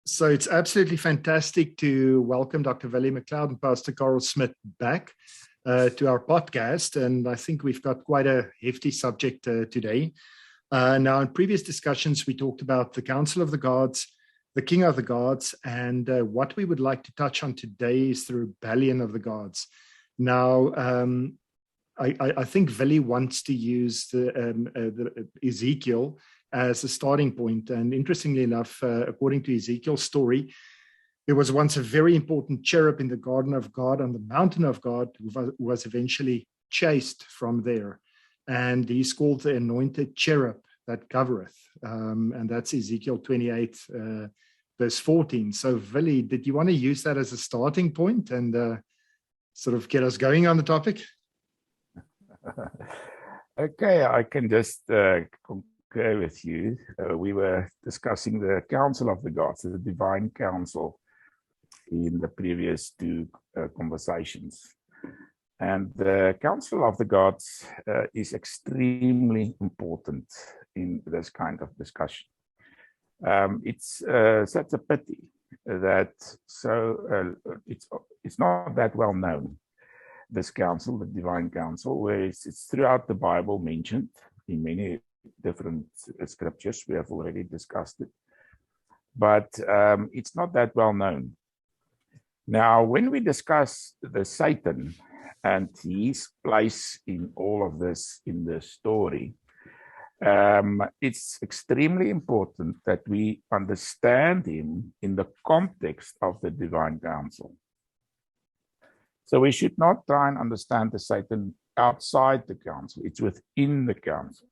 So it's absolutely fantastic to welcome Dr. Valley McLeod and Pastor Carl Smith back to our podcast. And I think we've got quite a hefty subject today. Now, in previous discussions, we talked about the Council of the Gods, the King of the Gods, and what we would like to touch on today is the rebellion of the gods. Now, I think Valley wants to use the Ezekiel as a starting point. And interestingly enough, according to Ezekiel's story, there was once a very important cherub in the garden of God on the mountain of God who was eventually chased from there. And he's called the anointed cherub that covereth. And that's Ezekiel 28, verse 14. So, Vili, did you want to use that as a starting point and sort of get us going on the topic? Okay, I can just concur with you. We were discussing the Council of the Gods, the Divine Council, in the previous two conversations. And the Council of the Gods is extremely important in this kind of discussion. It's such a pity that it's not that well known, this council, the Divine Council, where it's throughout the Bible mentioned in many different scriptures. We have already discussed it, but it's not that well known. Now, when we discuss the Satan and his place in all of this in the story, it's extremely important that we understand him in the context of the Divine Council. So we should not try and understand the Satan outside the council. It's within the council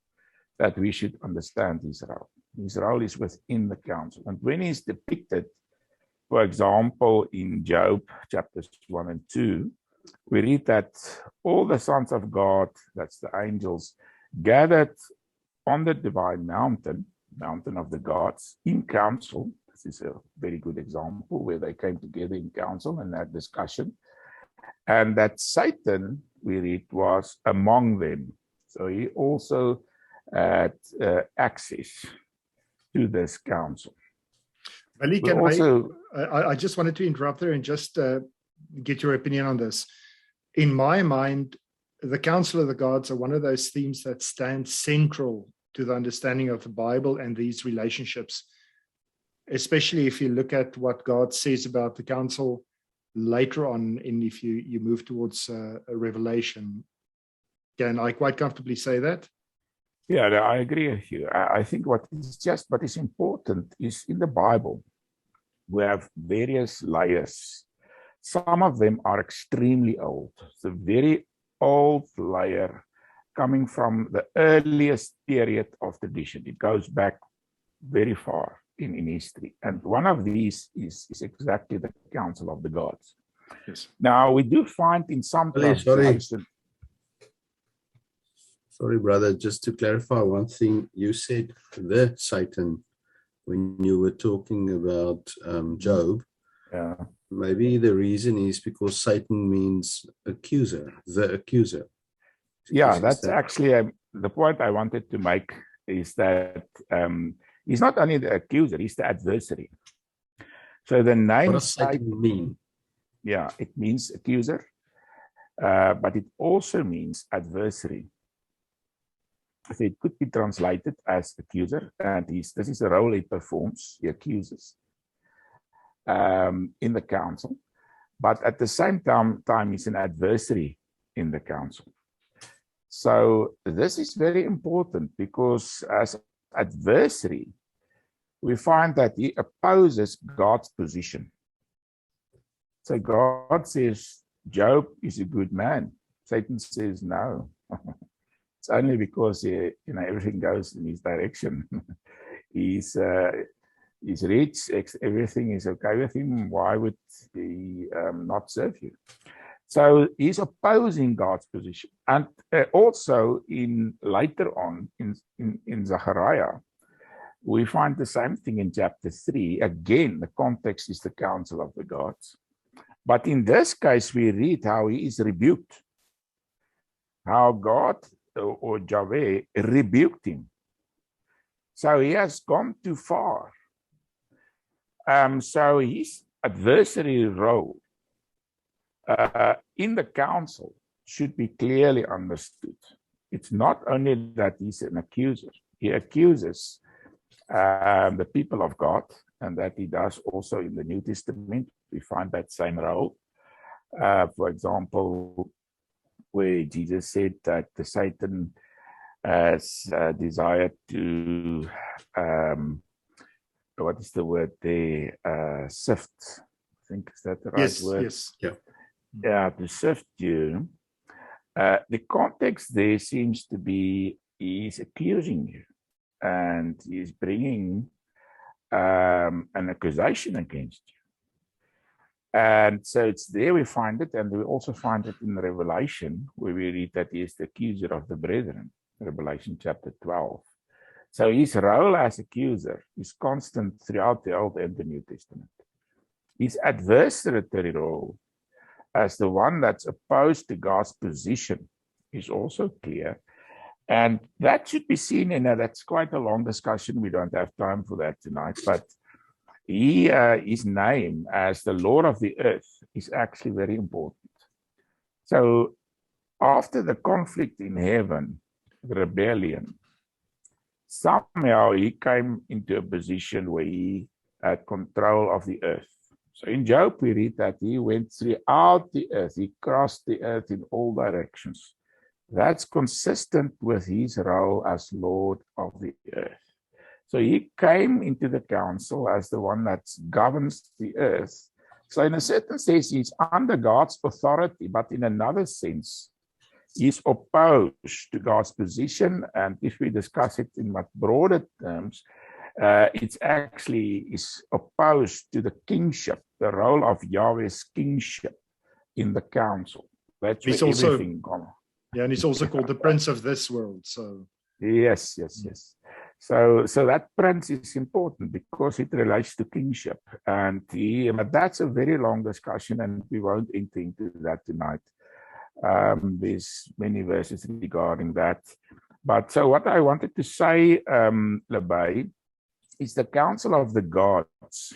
that we should understand his role. His role is within the council. And when he's depicted, for example, in Job chapters 1 and 2, we read that all the sons of God, that's the angels, gathered on the divine mountain of the gods, in council. This is a very good example where they came together in council and had discussion. And that Satan, we read, was among them. So he also had access to this council. Vali, I just wanted to interrupt there and just get your opinion on this. In my mind, the Council of the Gods are one of those themes that stand central to the understanding of the Bible and these relationships, especially if you look at what God says about the council later on, and if you move towards a Revelation. Can I quite comfortably say that? Yeah, I agree with you. I think what is important is in the Bible, we have various layers. Some of them are extremely old. It's a very old layer coming from the earliest period of tradition. It goes back very far in history. And one of these is exactly the Council of the Gods. Yes. Now, we do find in some translations... Sorry, brother, just to clarify one thing. You said the Satan when you were talking about Job. Yeah. Maybe the reason is because Satan means accuser, the accuser. Yeah, that's actually the point I wanted to make, is that he's not only the accuser, he's the adversary. So the name... What does Satan mean? Yeah, it means accuser, but it also means adversary. So it could be translated as accuser, and this is the role he performs. He accuses in the council, but at the same time he's an adversary in the council. So this is very important, because as adversary, we find that he opposes God's position. So God says Job is a good man. Satan says no. It's only because everything goes in his direction. He's rich, everything is okay with him. Why would he not serve you? So he's opposing God's position. And also later on in Zechariah, we find the same thing in chapter 3. Again, the context is the Council of the Gods. But in this case, we read how he is rebuked. How God or Yahweh rebuked him. So he has gone too far. So his adversary role in the council should be clearly understood. It's not only that he's an accuser. He accuses the people of God, and that he does also in the New Testament. We find that same role. For example, where Jesus said that the Satan has desired to, what is the word there? Sift. I think is that the right word? Yes. Yeah, to sift you. The context there seems to be he's accusing you, and he's bringing an accusation against you. And so it's there we find it, and we also find it in Revelation, where we read that he is the accuser of the brethren, Revelation chapter 12. So his role as accuser is constant throughout the Old and the New Testament. His adversary role as the one that's opposed to God's position is also clear. And that should be seen in that's quite a long discussion. We don't have time for that tonight, but his name as the Lord of the earth is actually very important. So after the conflict in heaven, the rebellion, somehow he came into a position where he had control of the earth. So in Job, we read that he went throughout the earth. He crossed the earth in all directions. That's consistent with his role as Lord of the earth. So he came into the council as the one that governs the earth. So in a certain sense, he's under God's authority, but in another sense, he's opposed to God's position. And if we discuss it in much broader terms, it's actually is opposed to the kingship, the role of Yahweh's kingship in the council. That's he's where also, everything comes. Yeah, and he's also called the Prince of this world. So yes. So that prince is important because it relates to kingship, and but that's a very long discussion, and we won't enter into that tonight. There's many verses regarding that. But so what I wanted to say, Lebay, is the council of the gods.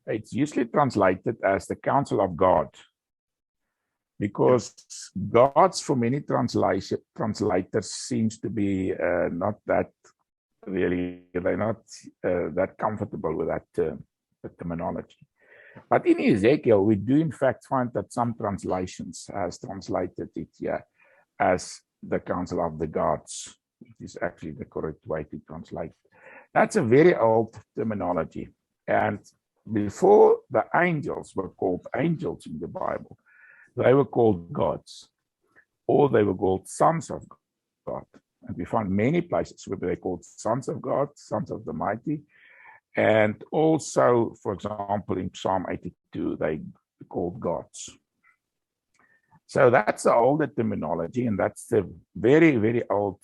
It's usually translated as the council of God, because gods for many translators seems to be not that really, they're not that comfortable with that term, the terminology. But in Ezekiel, we do in fact find that some translations has translated it here as the council of the gods, which is actually the correct way to translate. That's a very old terminology. And before the angels were called angels in the Bible, they were called gods, or they were called sons of God. And we find many places where they're called sons of God, sons of the mighty. And also, for example, in Psalm 82, they called gods. So that's the older terminology, and that's the very, very old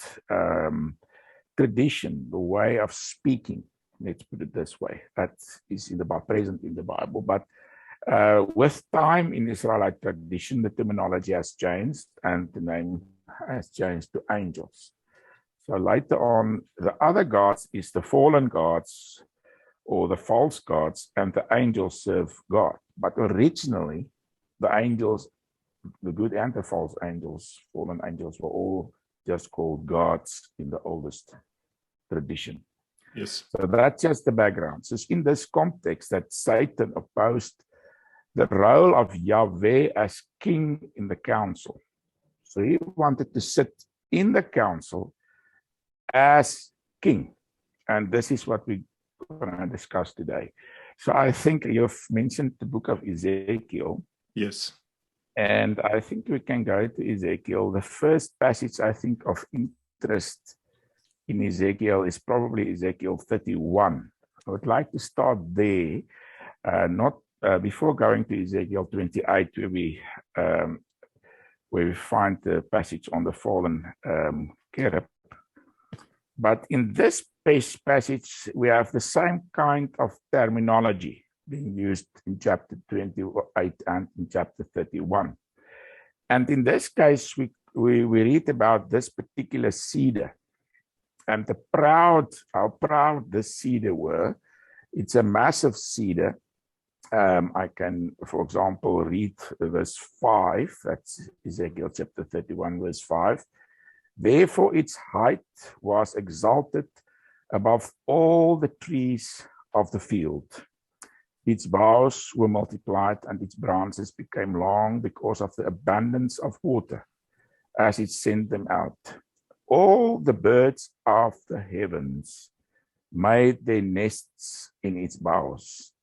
tradition, the way of speaking. Let's put it this way. That is present in the Bible. But with time in Israelite tradition, the terminology has changed, and the name has changed to angels. So later on, the other gods is the fallen gods or the false gods, and the angels serve God. But originally, the angels, the good and the false angels, fallen angels, were all just called gods in the oldest tradition. yes. So that's just the background. So it's in this context that Satan opposed the role of Yahweh as king in the council. So he wanted to sit in the council as king. And this is what we're going to discuss today. So I think you've mentioned the book of Ezekiel. Yes. And I think we can go to Ezekiel. The first passage, I think, of interest in Ezekiel is probably Ezekiel 31. I would like to start there, not before going to Ezekiel 28, where we find the passage on the fallen cherub. But in this passage, we have the same kind of terminology being used in chapter 28 and in chapter 31. And in this case, we read about this particular cedar, and how proud this cedar were It's a massive cedar. I can, for example, read verse 5. That's Ezekiel chapter 31, verse 5. Therefore its height was exalted above all the trees of the field. Its boughs were multiplied, and its branches became long because of the abundance of water, as it sent them out. All the birds of the heavens made their nests in its boughs.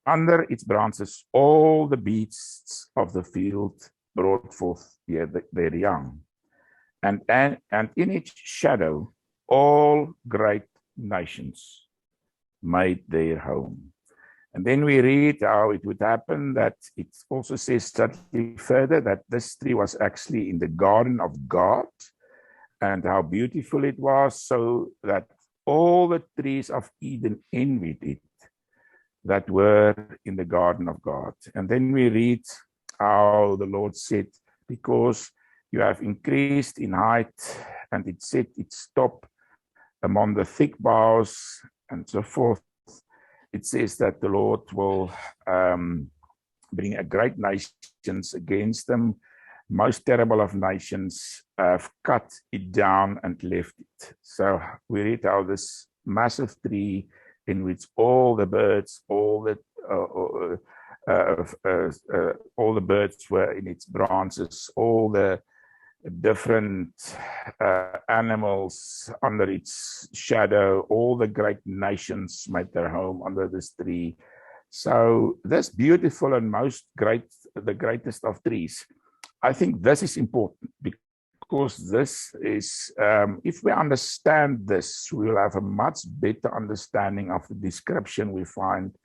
Under its branches, all the beasts of the field brought forth their young. And in its shadow, all great nations made their home. And then we read how it would happen that it also says slightly further that this tree was actually in the garden of God, and how beautiful it was, so that all the trees of Eden envied it that were in the garden of God. And then we read how the Lord said, because you have increased in height, and it set its top among the thick boughs, and so forth. It says that the Lord will bring a great nations against them. Most terrible of nations have cut it down and left it. So we read how this massive tree, in which all the birds, all the birds were in its branches, all the different animals under its shadow, all the great nations made their home under this tree. So this beautiful and the greatest of trees, I think this is important, because this is, if we understand this, we will have a much better understanding of the description we find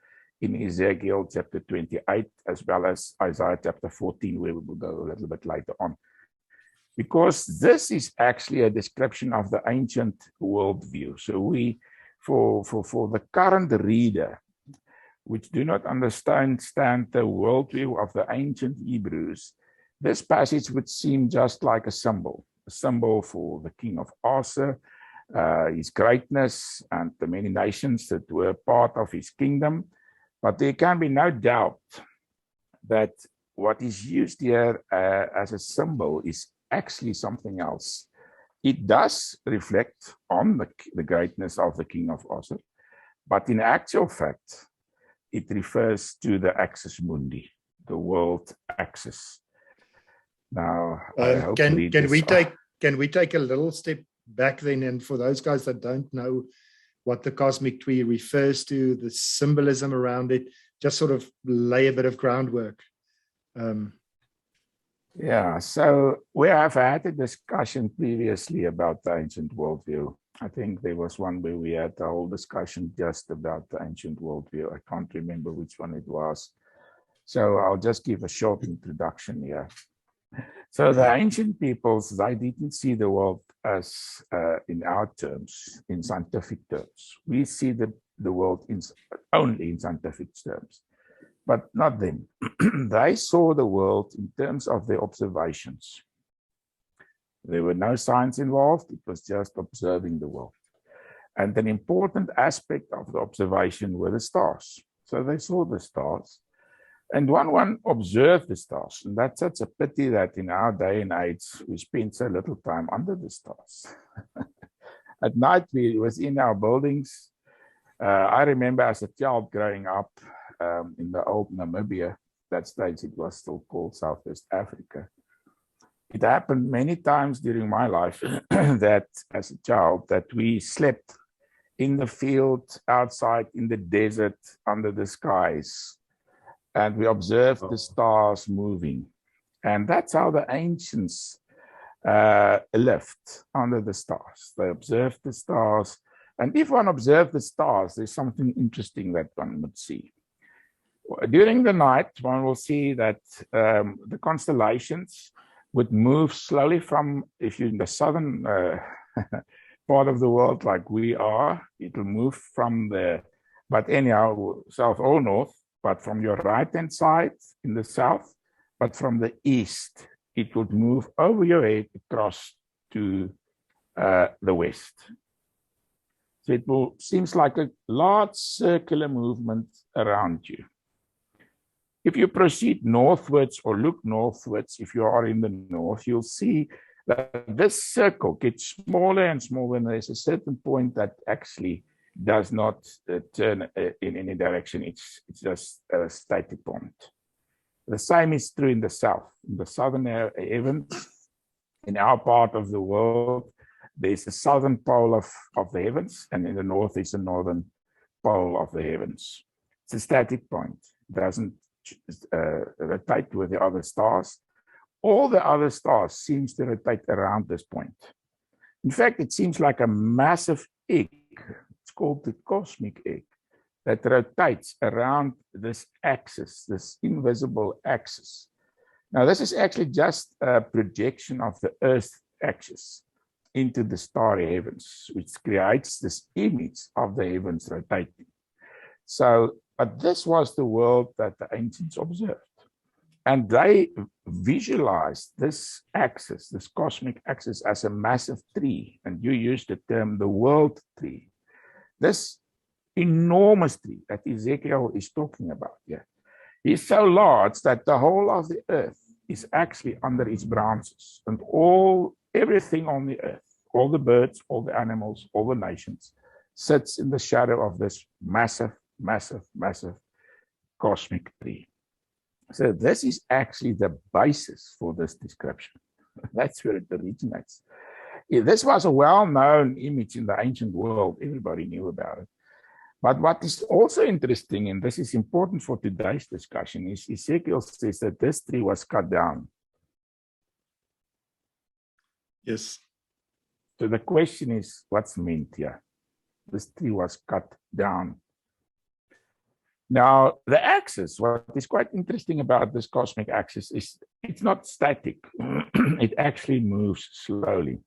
in Ezekiel chapter 28, as well as Isaiah chapter 14, where we will go a little bit later on. Because this is actually a description of the ancient worldview. So for the current reader, which do not understand the worldview of the ancient Hebrews, this passage would seem just like a symbol for the king of Asa, his greatness, and the many nations that were part of his kingdom. But there can be no doubt that what is used here as a symbol is actually something else. It does reflect on the greatness of the king of Asa, but in actual fact, it refers to the axis mundi, the world axis. Now, can we take a little step back then, and for those guys that don't know what the cosmic tree refers to, the symbolism around it, just sort of lay a bit of groundwork. Yeah, so we have had a discussion previously about the ancient worldview. I think there was one where we had a whole discussion just about the ancient worldview. I can't remember which one it was. So I'll just give a short introduction here. So the ancient peoples, they didn't see the world as in our terms, in scientific terms. We see the world only in scientific terms. But not them. They saw the world in terms of their observations. There were no science involved. It was just observing the world. And an important aspect of the observation were the stars. So they saw the stars. And one observed the stars. And that's such a pity that in our day and age, we spend so little time under the stars. At night, we was in our buildings. I remember as a child growing up, in the old Namibia, that stage it was still called Southwest Africa. It happened many times during my life that as a child that we slept in the field, outside, in the desert, under the skies, and we observed the stars moving. And that's how the ancients lived, under the stars. They observed the stars. And if one observed the stars, there's something interesting that one would see. During the night, one will see that the constellations would move slowly from, if you're in the southern part of the world like we are, it will move from but anyhow, south or north, but from your right-hand side in the south, but from the east, it would move over your head across to the west. So it seems like a large circular movement around you. If you proceed northwards or look northwards, if you are in the north, you'll see that this circle gets smaller and smaller, and there's a certain point that actually does not turn in any direction. It's just a static point. The same is true in the south. In the southern heavens, in our part of the world, there's the southern pole of the heavens, and in the north is the northern pole of the heavens. It's a static point. It doesn't rotate with the other stars. All the other stars seems to rotate around this point. In fact, it seems like a massive egg. It's called the cosmic egg that rotates around this axis, this invisible axis. Now, this is actually just a projection of the Earth's axis into the starry heavens, which creates this image of the heavens rotating. So, but this was the world that the ancients observed. And they visualized this axis, this cosmic axis, as a massive tree. And you use the term the world tree. This enormous tree that Ezekiel is talking about here is so large that the whole of the earth is actually under its branches. And everything on the earth, all the birds, all the animals, all the nations, sits in the shadow of this massive, massive, massive cosmic tree. So this is actually the basis for this description. That's where it originates. This was a well-known image in the ancient world. Everybody knew about it. But what is also interesting, and this is important for today's discussion, is Ezekiel says that this tree was cut down. Yes. So the question is, what's meant here? This tree was cut down. Now, the axis, what is quite interesting about this cosmic axis is it's not static. It actually moves slowly.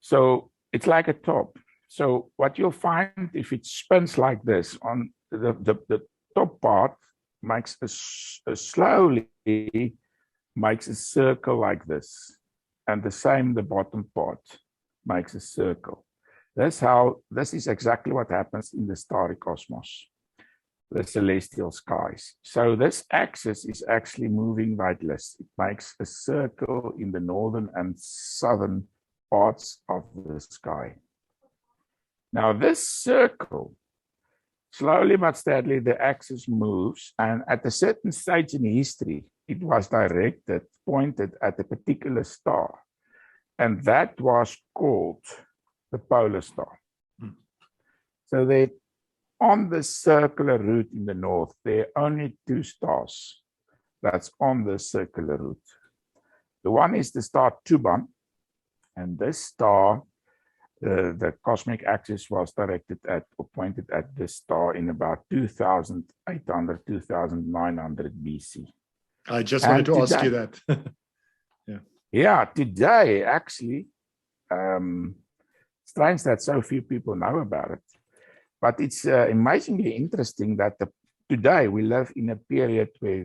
So it's like a top. So what you'll find if it spins like this, on the top part makes slowly makes a circle like this. And the same, the bottom part makes a circle. This is exactly what happens in the starry cosmos, the celestial skies. So this axis is actually moving like this. It makes a circle in the northern and southern parts of the sky. Now this circle, slowly but steadily, the axis moves, and at a certain stage in history, it was pointed at a particular star, and that was called the polar star. So on the circular route in the north, there are only two stars that's on the circular route. The one is the star Tuban, and this star, the cosmic axis was directed at or pointed at this star in about 2800, 2900 BC. I just wanted to ask you that. Yeah, today, actually, strange that so few people know about it. But it's amazingly interesting that today we live in a period where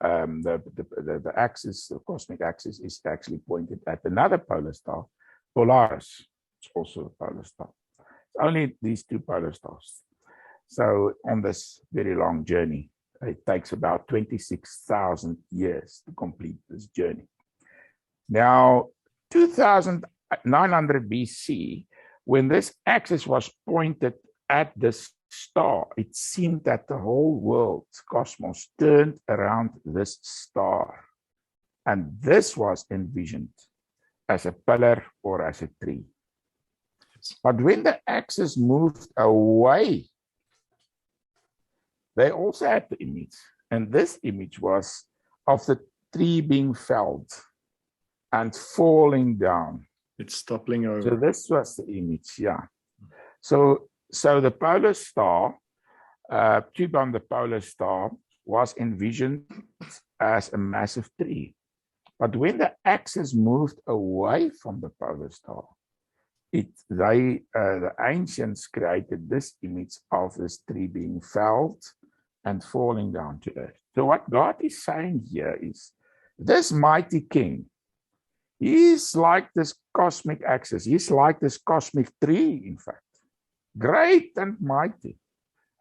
the axis, the cosmic axis, is actually pointed at another polar star, Polaris. It's also a polar star. It's only these two polar stars. So on this very long journey, it takes about 26,000 years to complete this journey. Now, 2900 BC, when this axis was pointed at this star, it seemed that the whole world, cosmos, turned around this star. And this was envisioned as a pillar or as a tree. But when the axis moved away, they also had the image. And this image was of the tree being felled and falling down. It's toppling over. So this was the image, yeah. So the polar star, Tuban, the polar star, was envisioned as a massive tree. But when the axis moved away from the polar star, the ancients created this image of this tree being felled and falling down to earth. So what God is saying here is, this mighty king, He's like this cosmic axis. He's like this cosmic tree, in fact. Great and mighty.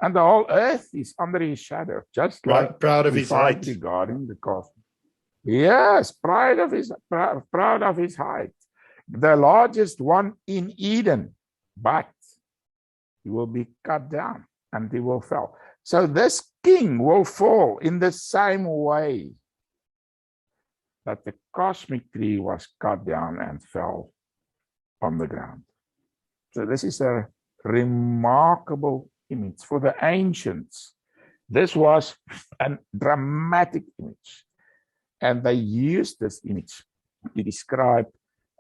And the whole earth is under his shadow, just like proud of we his find height. regarding the cosmic. Yes, proud of his height. The largest one in Eden, but he will be cut down and he will fall. So this king will fall in the same way that the cosmic tree was cut down and fell on the ground. So this is a remarkable image for the ancients. This was a dramatic image, and they used this image to describe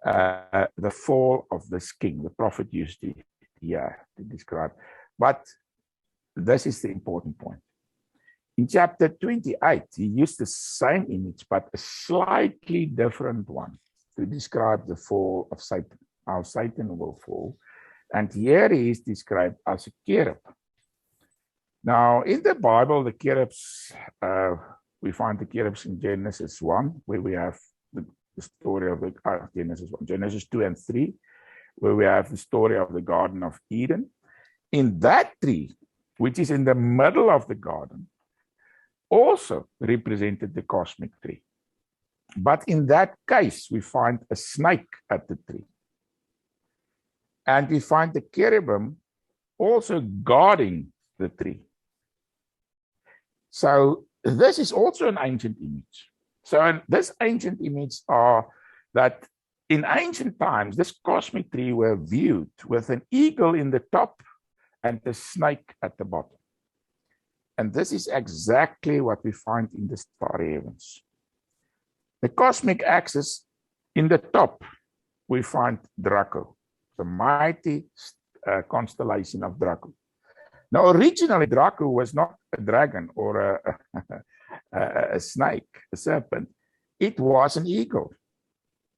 the fall of this king. The prophet used it here to describe. But this is the important point. In chapter 28, he used the same image, but a slightly different one to describe the fall of Satan, how Satan will fall. And here he is described as a cherub. Now, in the Bible, the cherubs, we find the cherubs in Genesis 1, where we have the story of the Genesis 1, Genesis 2 and 3, where we have the story of the Garden of Eden. In that tree, which is in the middle of the garden, also represented the cosmic tree. But in that case, we find a snake at the tree. And we find the cherubim also guarding the tree. So this is also an ancient image. So this ancient image are that in ancient times, this cosmic tree were viewed with an eagle in the top and the snake at the bottom. And this is exactly what we find in the starry heavens. The cosmic axis in the top, we find Draco, the mighty constellation of Draco. Now, originally, Draco was not a dragon or a snake, a serpent. It was an eagle,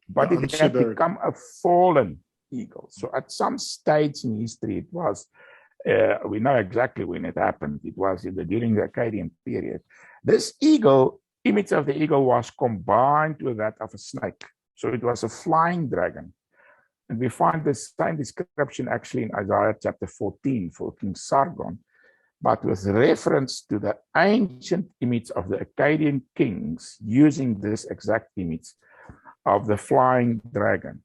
but it had become a fallen eagle. So at some stage in history, it was, we know exactly when it happened. It was during the Akkadian period. This eagle, image of the eagle was combined with that of a snake. So it was a flying dragon. And we find the same description actually in Isaiah chapter 14 for King Sargon, but with reference to the ancient image of the Akkadian kings using this exact image of the flying dragon.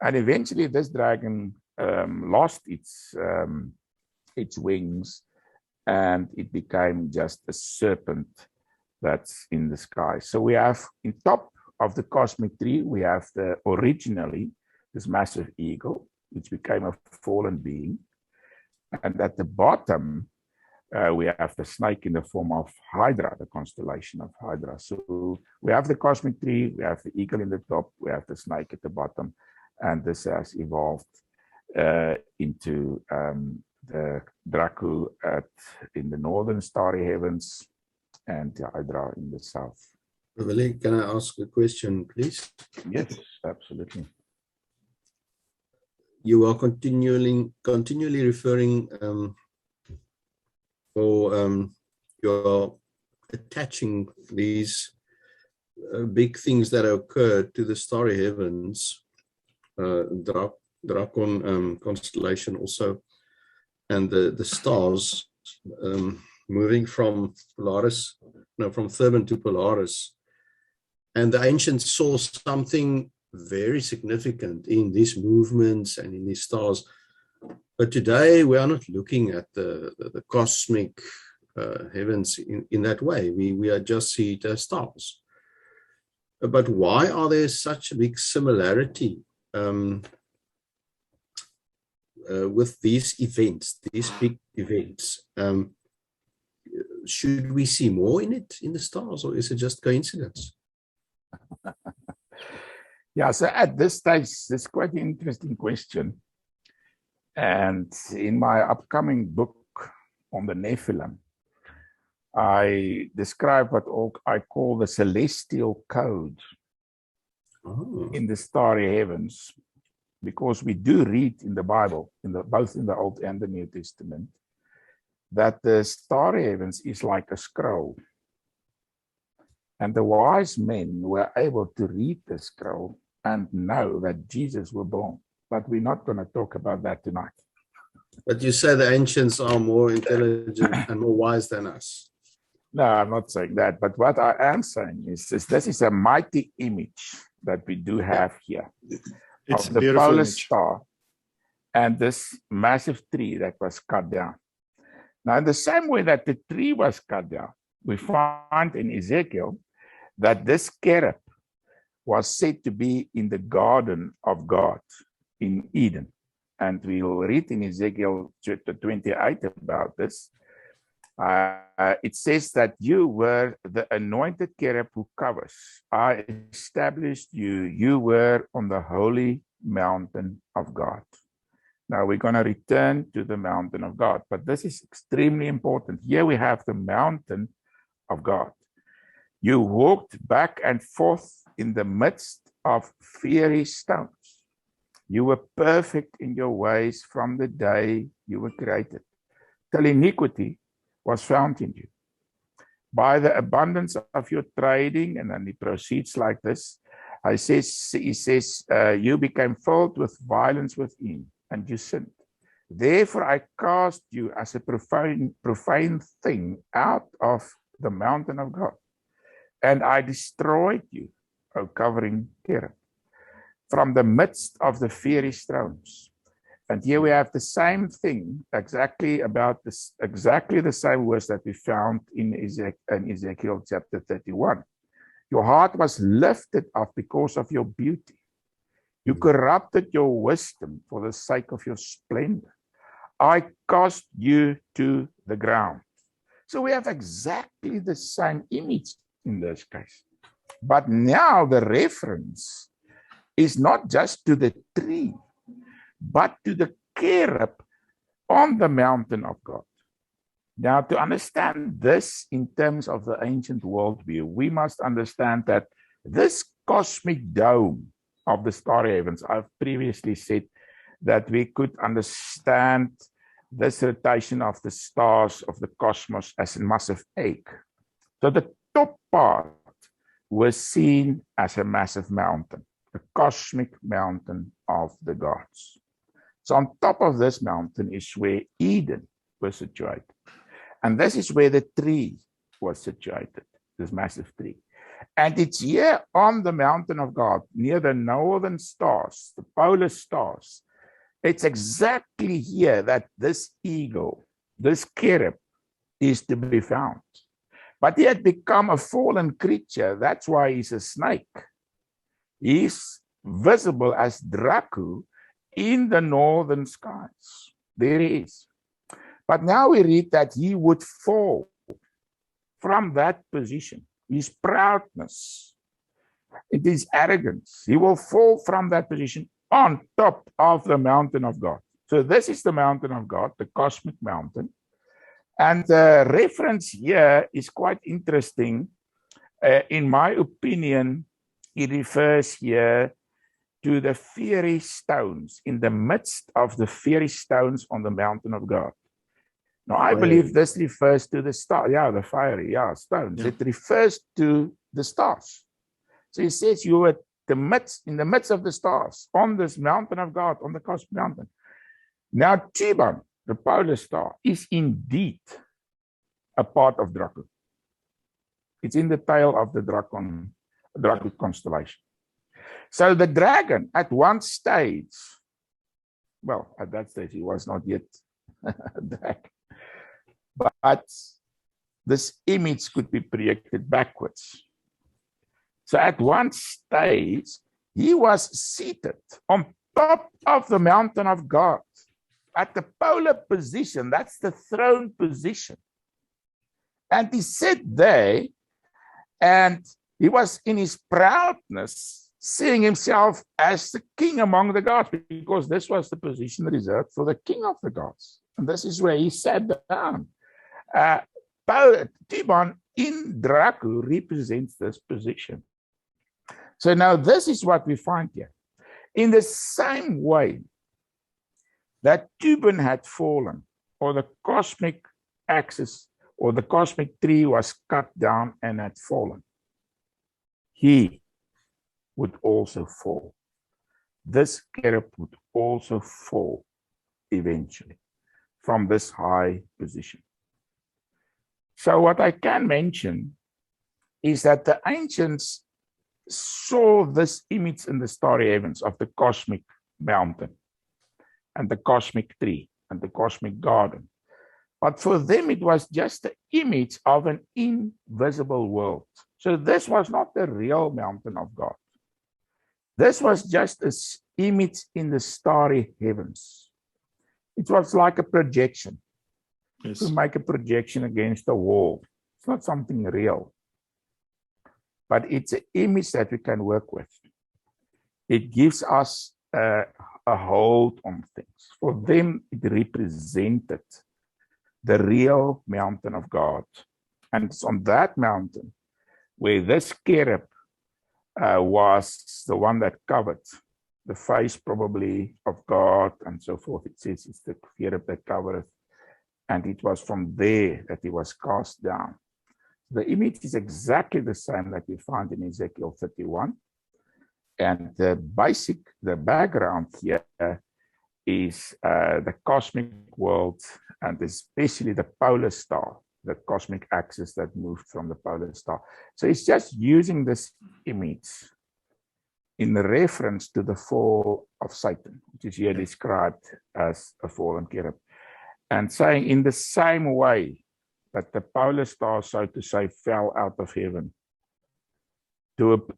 And eventually this dragon lost its wings and it became just a serpent that's in the sky. So we have in top of the cosmic tree, we have originally this massive eagle, which became a fallen being. And at the bottom, we have the snake in the form of Hydra, the constellation of Hydra. So we have the cosmic tree, we have the eagle in the top, we have the snake at the bottom, and this has evolved into the Draco in the northern starry heavens and the Hydra in the south. Willie, can I ask a question, please? Yes, absolutely. You are continually referring you're attaching these big things that occurred to the starry heavens, Dracon constellation also, and the stars moving from from Thuban to Polaris. And the ancients saw something very significant in these movements and in these stars. But today we are not looking at the cosmic heavens in that way. We are just see it as stars. But why are there such a big similarity with these events, these big events? Should we see more in it, in the stars, or is it just coincidence? Yeah, so at this stage, it's quite an interesting question. And in my upcoming book on the Nephilim, I describe what I call the celestial code in the starry heavens, because we do read in the Bible, both in the Old and the New Testament, that the starry heavens is like a scroll. And the wise men were able to read the scroll and know that Jesus was born. But we're not going to talk about that tonight. But you say the ancients are more intelligent and more wise than us. No, I'm not saying that. But what I am saying is this is a mighty image that we do have here. It's of a the beautiful polar image. star and this massive tree that was cut down. Now, in the same way that the tree was cut down, we find in Ezekiel that this cherub was said to be in the garden of God in Eden. And we'll read in Ezekiel chapter 28 about this. It says that you were the anointed cherub who covers. I established you. You were on the holy mountain of God. Now we're going to return to the mountain of God, but this is extremely important. Here we have the mountain of God. You walked back and forth in the midst of fiery stones. You were perfect in your ways from the day you were created, till iniquity was found in you. By the abundance of your trading, and then he proceeds like this, he says, you became filled with violence within, and you sinned. Therefore I cast you as a profane thing out of the mountain of God, and I destroyed you, O covering cherub, from the midst of the fiery stones. And here we have the same thing, exactly the same words that we found in Ezekiel chapter 31. Your heart was lifted up because of your beauty. You corrupted your wisdom for the sake of your splendor. I cast you to the ground. So we have exactly the same image in this case. But now the reference is not just to the tree, but to the cherub on the mountain of God. Now, to understand this in terms of the ancient worldview, we must understand that this cosmic dome of the starry heavens, I've previously said that we could understand this rotation of the stars of the cosmos as a massive egg. So the top part was seen as a massive mountain, the cosmic mountain of the gods. So on top of this mountain is where Eden was situated. And this is where the tree was situated, this massive tree. And it's here on the mountain of God, near the northern stars, the polar stars. It's exactly here that this eagle, this cherub, is to be found. But he had become a fallen creature. That's why he's a snake. He's visible as Dracu in the northern skies. There he is. But now we read that he would fall from that position. His proudness, it is arrogance. He will fall from that position on top of the mountain of God. So this is the mountain of God, the cosmic mountain. And the reference here is quite interesting. In my opinion, it refers here to the fiery stones, in the midst of the fiery stones on the mountain of God. Now, I believe this refers to the star. Yeah, the fiery, stones. Yeah. It refers to the stars. So he says you were in the midst of the stars, on this mountain of God, on the cosmic mountain. Now, Tiban, the polar star, is indeed a part of Draco. It's in the tail of the Draco constellation. So the dragon at one stage, well, at that stage he was not yet a dragon, but this image could be projected backwards. So at one stage, he was seated on top of the mountain of God at the polar position. That's the throne position. And he sat there, and he was in his proudness, seeing himself as the king among the gods, because this was the position reserved for the king of the gods. And this is where he sat down. Tiban in Draco represents this position. So now this is what we find here. In the same way that Tuban had fallen, or the cosmic axis, or the cosmic tree was cut down and had fallen, he would also fall. This cherub would also fall eventually from this high position. So what I can mention is that the ancients saw this image in the starry heavens of the cosmic mountain and the cosmic tree and the cosmic garden. But for them, it was just the image of an invisible world. So this was not the real mountain of God. This was just an image in the starry heavens. It was like a projection. Yes. To make a projection against a wall. It's not something real. But it's an image that we can work with. It gives us a hold on things. For them, it represented the real mountain of God. And it's on that mountain where this cherub was the one that covered the face probably of God and so forth. It says it's the cherub that covereth. And it was from there that he was cast down. The image is exactly the same that we find in Ezekiel 31. And the background here is the cosmic world, and especially the polar star, the cosmic axis that moved from the polar star. So it's just using this image in reference to the fall of Satan, which is here described as a fallen cherub, and saying in the same way that the polar star, so to say, fell out of heaven.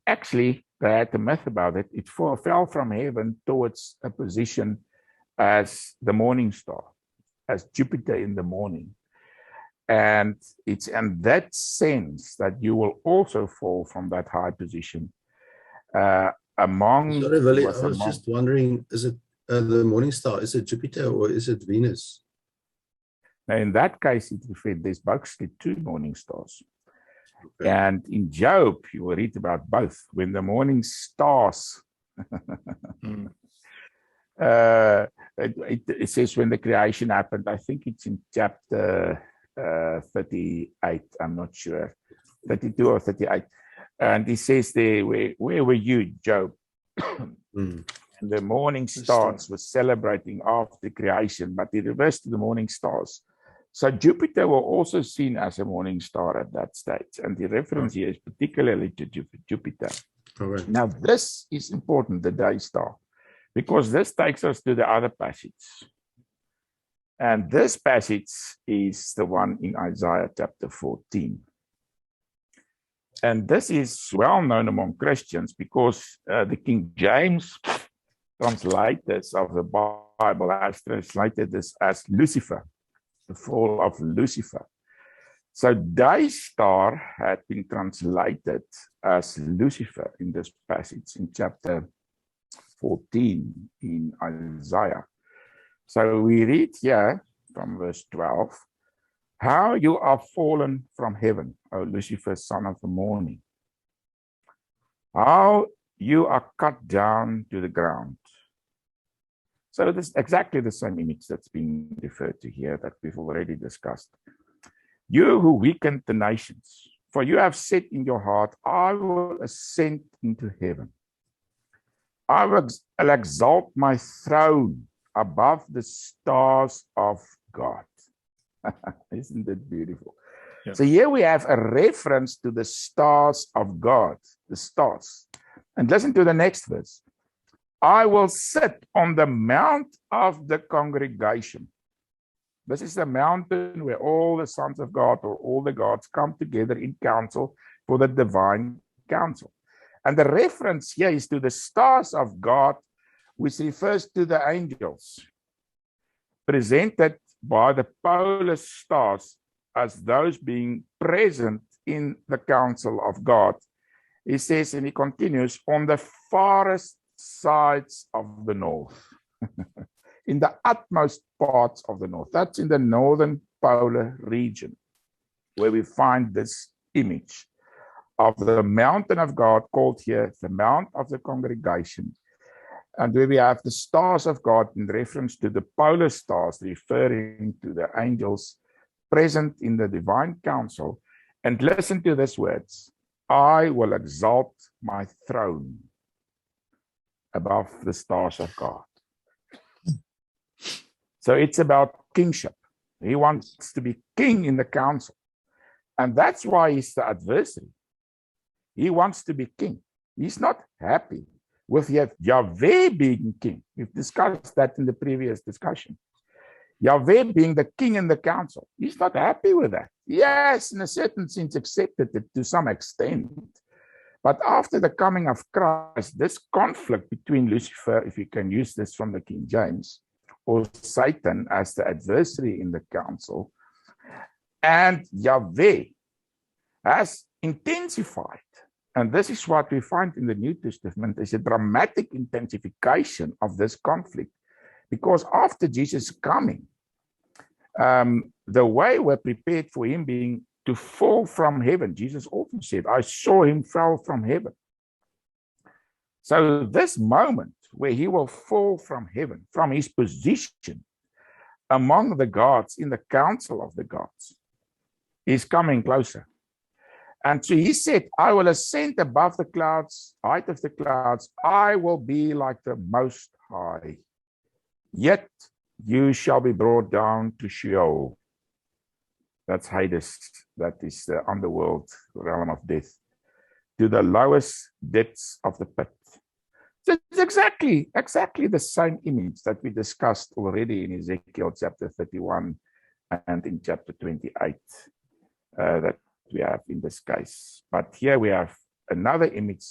Actually, they had a myth about it. It fell from heaven towards a position as the morning star, as Jupiter in the morning. And it's in that sense that you will also fall from that high position. Sorry, Willie, I was just wondering, is it the morning star, is it Jupiter or is it Venus? Now, in that case, there's actually two morning stars. Okay. And in Job, you will read about both. When the morning stars, it says when the creation happened, I think it's in chapter 38, I'm not sure, 32 or 38. And he says there, where were you, Job? And the morning stars were celebrating after creation, but he reversed to the morning stars. So Jupiter were also seen as a morning star at that stage. And the reference here is particularly to Jupiter. Right. Now, this is important, the day star, because this takes us to the other passage. And this passage is the one in Isaiah chapter 14. And this is well known among Christians because the King James translators of the Bible has translated this as Lucifer, the fall of Lucifer. So day star had been translated as Lucifer in this passage in chapter 14 in Isaiah. So we read here from verse 12, how you are fallen from heaven, O Lucifer, son of the morning. How you are cut down to the ground. So this is exactly the same image that's being referred to here that we've already discussed. You who weakened the nations, for you have said in your heart, I will ascend into heaven. I will exalt my throne above the stars of God. Isn't it beautiful? Yeah. So here we have a reference to the stars of God, the stars. And listen to the next verse. I will sit on the mount of the congregation. This is the mountain where all the sons of God or all the gods come together in council for the divine council. And the reference here is to the stars of God, which refers to the angels, presented by the polar stars as those being present in the council of God. He says, and he continues, on the farthest sides of the north, in the utmost parts of the north. That's in the northern polar region, where we find this image of the mountain of God, called here the Mount of the Congregation, and where we have the stars of God in reference to the polar stars, referring to the angels present in the divine council. And listen to these words, I will exalt my throne above the stars of God. So it's about kingship. He wants to be king in the council. And that's why he's the adversary. He wants to be king. He's not happy with Yahweh being king. We've discussed that in the previous discussion. Yahweh being the king in the council. He's not happy with that. Yes, in a certain sense, accepted it to some extent. But after the coming of Christ, this conflict between Lucifer, if you can use this from the King James, or Satan as the adversary in the council, and Yahweh has intensified. And this is what we find in the New Testament, is a dramatic intensification of this conflict. Because after Jesus' coming, the way were prepared for him being to fall from heaven. Jesus often said, I saw him fall from heaven. So this moment where he will fall from heaven, from his position among the gods in the council of the gods, is coming closer. And so he said, I will ascend above the clouds, height of the clouds. I will be like the Most High. Yet you shall be brought down to Sheol. That's Hades. That is the underworld, realm of death. To the lowest depths of the pit. So it's exactly the same image that we discussed already in Ezekiel chapter 31 and in chapter 28 that we have in this case. But here we have another image,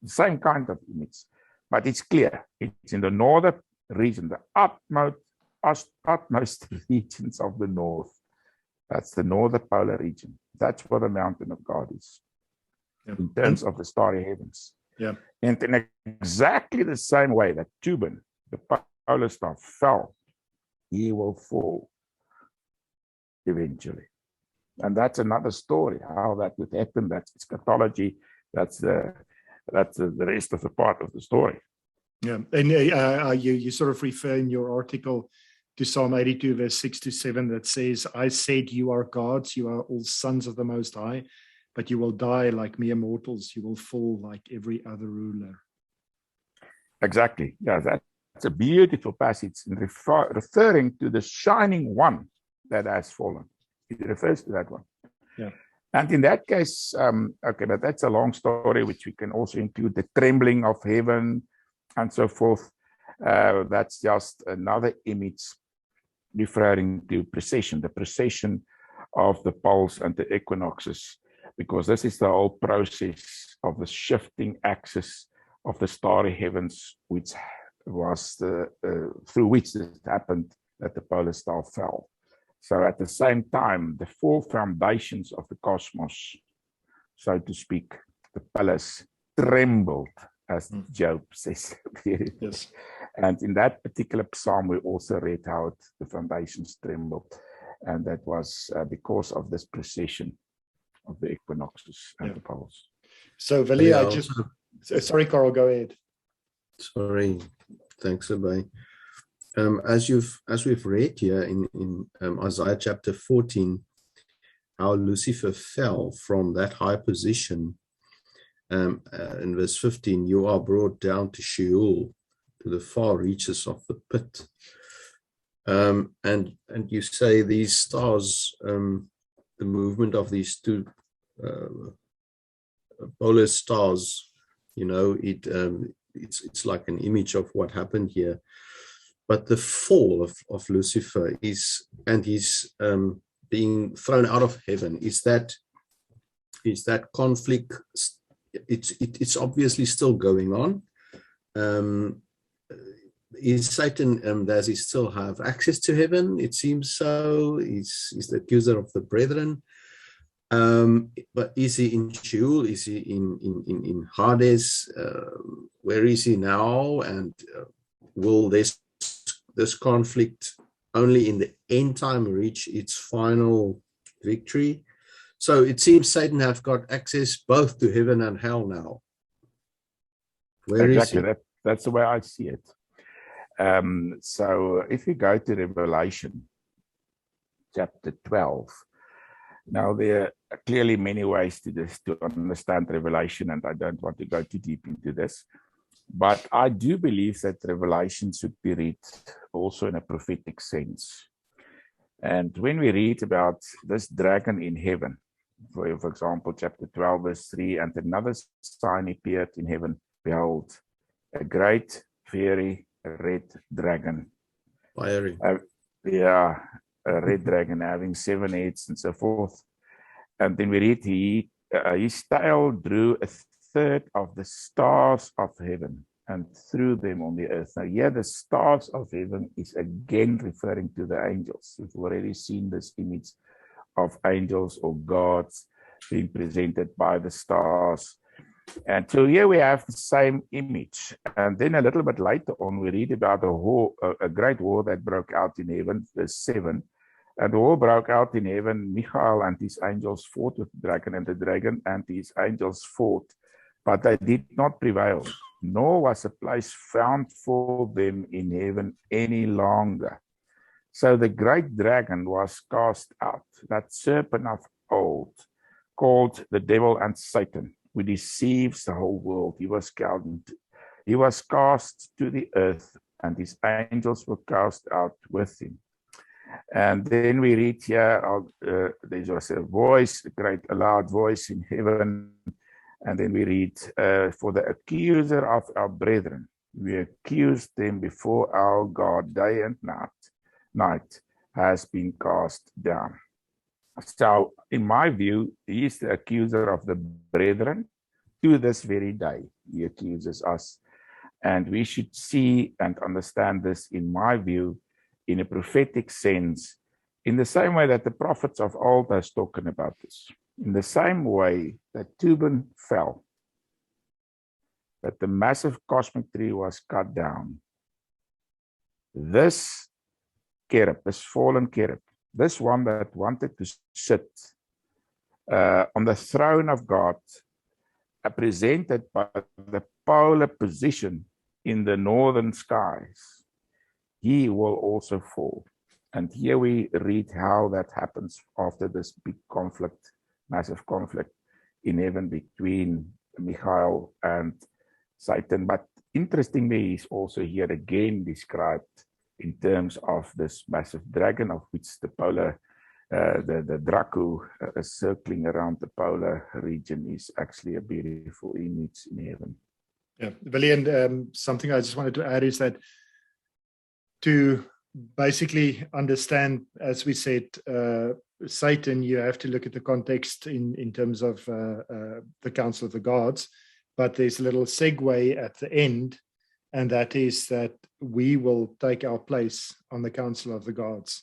the same kind of image, but it's clear. It's in the northern region, the utmost regions of the north. That's the northern polar region. That's where the mountain of God is, in terms of the starry heavens. Yeah. And in exactly the same way that Tuban, the polar star, fell, he will fall eventually. And that's another story, how that would happen. That's eschatology. That's the rest of the part of the story. Yeah, and you sort of refer in your article to Psalm 82, verse 6 to 7, that says, I said you are gods, you are all sons of the Most High, but you will die like mere mortals. You will fall like every other ruler. Exactly. Yeah, that's a beautiful passage referring to the shining one that has fallen. It refers to that one. Yeah. And in that case, okay, but that's a long story, which we can also include the trembling of heaven and so forth. That's just another image referring to precession, the precession of the poles and the equinoxes, because this is the whole process of the shifting axis of the starry heavens, which was through which it happened that the polar star fell. So at the same time, the four foundations of the cosmos, so to speak, the pillars trembled, as Job says. Yes. And in that particular psalm, we also read how the foundations trembled. And that was because of this precession of the equinoxes and the poles. So, Vili, sorry, Carl, go ahead. Sorry. Thanks, Abay. As we've read here in Isaiah chapter 14, how Lucifer fell from that high position. In verse 15, you are brought down to Sheol, to the far reaches of the pit. And you say these stars, the movement of these two polar stars, it's like an image of what happened here. But the fall of Lucifer is being thrown out of heaven. Is that conflict? It's obviously still going on. Is Satan, does he still have access to heaven? It seems so. He's the accuser of the brethren. But is he in Sheol? Is he in Hades? Where is he now? And will this conflict only in the end time reach its final victory? So it seems Satan have got access both to heaven and hell now. Where exactly. is he? That's the way I see it. So if you go to Revelation chapter 12, now there are clearly many ways to understand Revelation, and I don't want to go too deep into this. But I do believe that Revelation should be read also in a prophetic sense. And when we read about this dragon in heaven, for example, chapter 12, verse 3, and another sign appeared in heaven, behold, a great, fiery, red dragon. Fiery. A red dragon having 7 heads and so forth. And then we read, his tail drew a third of the stars of heaven and threw them on the earth. Now, here the stars of heaven is again referring to the angels. We've already seen this image of angels or gods being presented by the stars. And so here we have the same image. And then a little bit later on, we read about a great war that broke out in heaven, verse 7. And the war broke out in heaven. Michael and his angels fought with the dragon, and the dragon and his angels fought. But they did not prevail, nor was a place found for them in heaven any longer. So the great dragon was cast out, that serpent of old, called the devil and Satan, who deceives the whole world. He was cast to the earth, and his angels were cast out with him. And then we read here, there was a voice, a loud voice in heaven. And then we read, for the accuser of our brethren, we accused them before our God day and night has been cast down. So, in my view, he is the accuser of the brethren to this very day. He accuses us. And we should see and understand this, in my view, in a prophetic sense, in the same way that the prophets of old has spoken about this. In the same way that Tubal fell, that the massive cosmic tree was cut down, this cherub, this fallen cherub, this one that wanted to sit on the throne of God, represented by the polar position in the northern skies, he will also fall. And here we read how that happens after this big conflict, massive conflict in heaven between Michael and Satan. But interestingly, he's also here again described in terms of this massive dragon, of which the polar, the Draco circling around the polar region is actually a beautiful image in heaven. Yeah, Willie, and something I just wanted to add is that to basically understand, as we said, Satan, you have to look at the context in terms of the Council of the Gods. But there's a little segue at the end, and that is that we will take our place on the Council of the Gods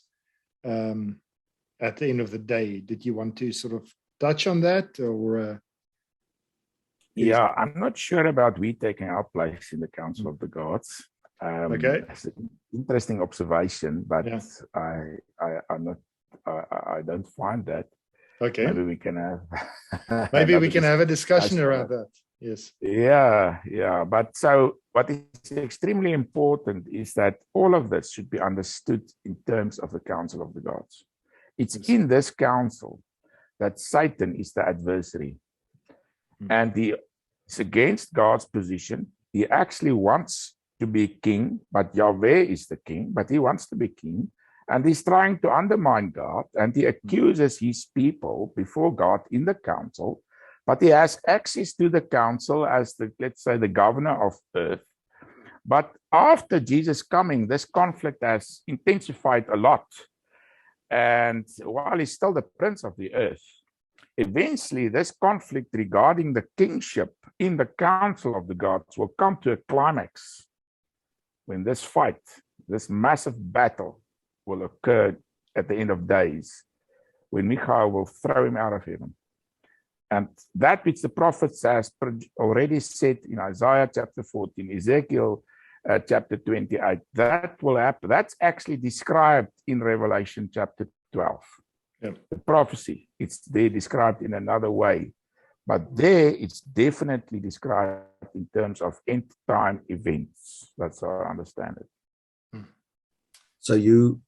at the end of the day. Did you want to sort of touch on that, or? Yeah, I'm not sure about we taking our place in the Council of the Gods. Okay, it's an interesting observation, but yeah. I'm not. I don't find that. Okay, maybe we can have. Maybe we can have a discussion around that. Yes. Yeah. But so what is extremely important is that all of this should be understood in terms of the Council of the Gods. It's in this council that Satan is the adversary. And it's against God's position. He actually wants to be king, but Yahweh is the king, but he wants to be king. And he's trying to undermine God, and he accuses his people before God in the council. But he has access to the council as let's say, the governor of earth. But after Jesus' coming, this conflict has intensified a lot. And while he's still the prince of the earth, eventually this conflict regarding the kingship in the council of the gods will come to a climax when this fight, this massive battle, will occur at the end of days, when Michael will throw him out of heaven. And that which the prophets has already said in Isaiah chapter 14, Ezekiel chapter 28, that will happen. That's actually described in Revelation chapter 12. Yeah. The prophecy, it's there described in another way. But there, it's definitely described in terms of end time events. That's how I understand it. So you,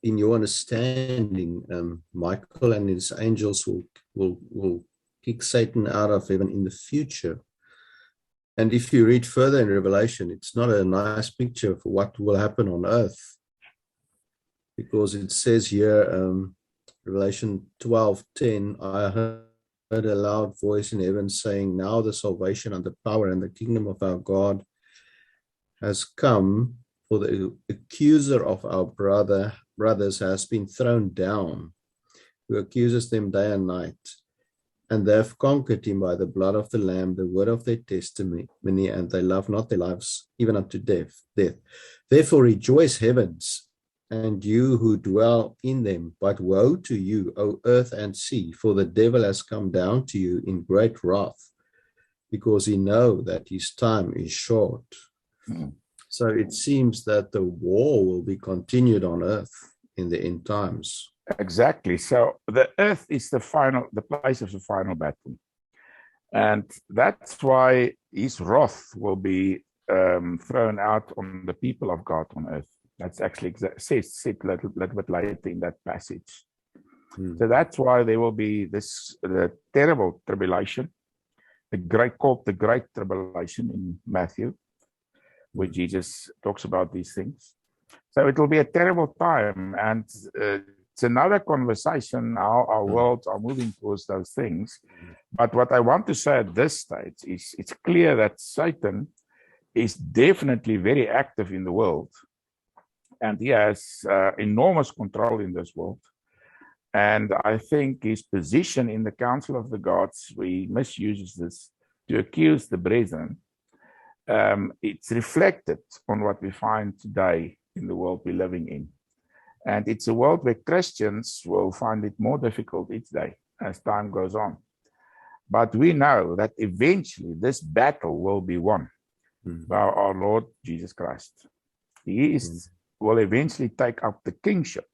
in your understanding, Michael and his angels will kick Satan out of heaven in the future. And if you read further in Revelation, it's not a nice picture for what will happen on earth, because it says here, Revelation 12:10, I heard a loud voice in heaven saying, now the salvation and the power and the kingdom of our God has come, for the accuser of our brothers has been thrown down, who accuses them day and night. And they have conquered him by the blood of the Lamb, the word of their testimony, and they love not their lives even unto death. Therefore rejoice, heavens, and you who dwell in them. But woe to you, O earth and sea, for the devil has come down to you in great wrath, because he knows that his time is short. So it seems that the war will be continued on earth in the end times. Exactly. So the earth is the place of the final battle. And that's why his wrath will be thrown out on the people of God on earth. That's actually said a little bit later in that passage. So that's why there will be the terrible tribulation, called the Great Tribulation in Matthew, where Jesus talks about these things. So it will be a terrible time, and it's another conversation how our worlds are moving towards those things. But what I want to say at this stage is it's clear that Satan is definitely very active in the world, and he has enormous control in this world. And I think his position in the council of the gods, where he misuses this to accuse the brethren, it's reflected on what we find today in the world we're living in. And it's a world where Christians will find it more difficult each day as time goes on. But we know that eventually this battle will be won by our Lord Jesus Christ. He will eventually take up the kingship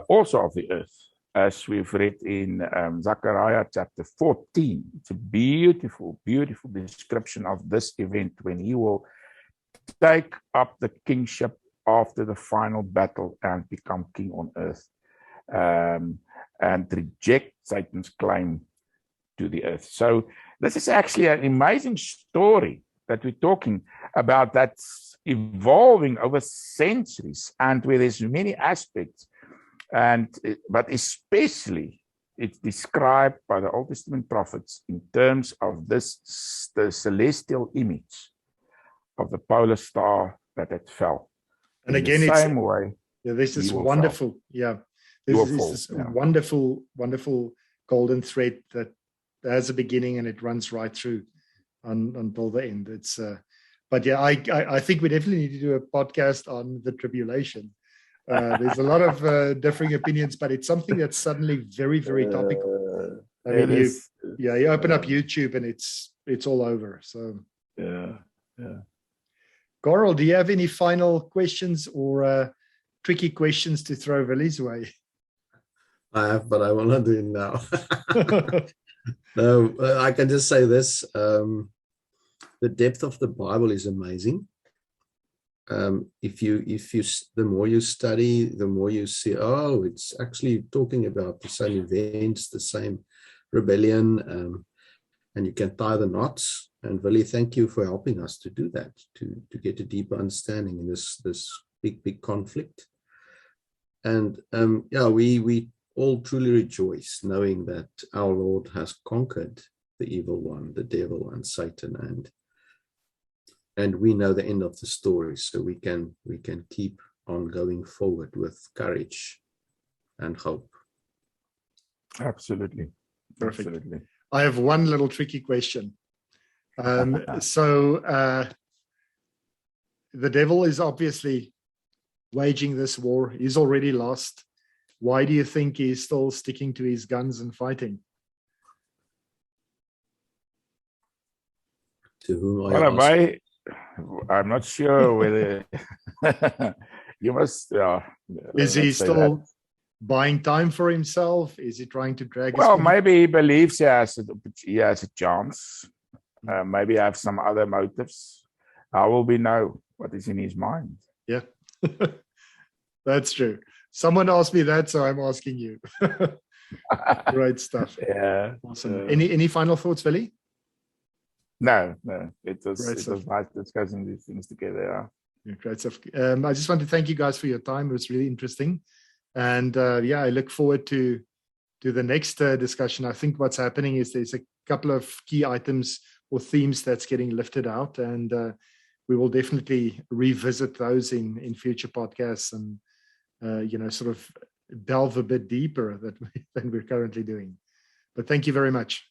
also of the earth, as we've read in Zechariah chapter 14. It's a beautiful, beautiful description of this event when he will take up the kingship after the final battle and become king on earth, and reject Satan's claim to the earth. So this is actually an amazing story that we're talking about, that's evolving over centuries, and where there's many aspects, but especially it's described by the Old Testament prophets in terms of the celestial image of the polar star that had fell. And in again, the it's same way. Yeah, this is wonderful. Fall. Yeah, this wonderful, wonderful golden thread that has a beginning and it runs right through until the end. It's, but yeah, I think we definitely need to do a podcast on the tribulation. There's a lot of differing opinions, but it's something that's suddenly very, very topical. I mean, you open up YouTube and it's all over. So yeah. Carl, do you have any final questions or tricky questions to throw Willy's way? I have, but I will not do it now. No, I can just say this. The depth of the Bible is amazing. The more you study, the more you see, oh, it's actually talking about the same events, the same rebellion, and you can tie the knots. And Willy, thank you for helping us to do that, to get a deeper understanding in this big conflict. And we all truly rejoice knowing that our Lord has conquered the evil one, the devil and Satan, and we know the end of the story, so we can keep on going forward with courage and hope. Absolutely. Perfect. Absolutely. I have one little tricky question. So the devil is obviously waging this war. He's already lost. Why do you think he's still sticking to his guns and fighting? To whom are you asking? I'm not sure whether you must. Is he still buying time for himself? Is he trying to drag? Well, maybe he believes he has a chance. Maybe have some other motives. How will we know what is in his mind? Yeah, that's true. Someone asked me that, so I'm asking you. Great stuff. Yeah. Awesome. Any final thoughts, Willy? No, it Great stuff. was nice discussing these things together. Yeah. Yeah, great stuff. I just want to thank you guys for your time. It was really interesting. And I look forward to the next discussion. I think what's happening is there's a couple of key items or themes that's getting lifted out, and we will definitely revisit those in future podcasts and sort of delve a bit deeper than we're currently doing. But thank you very much.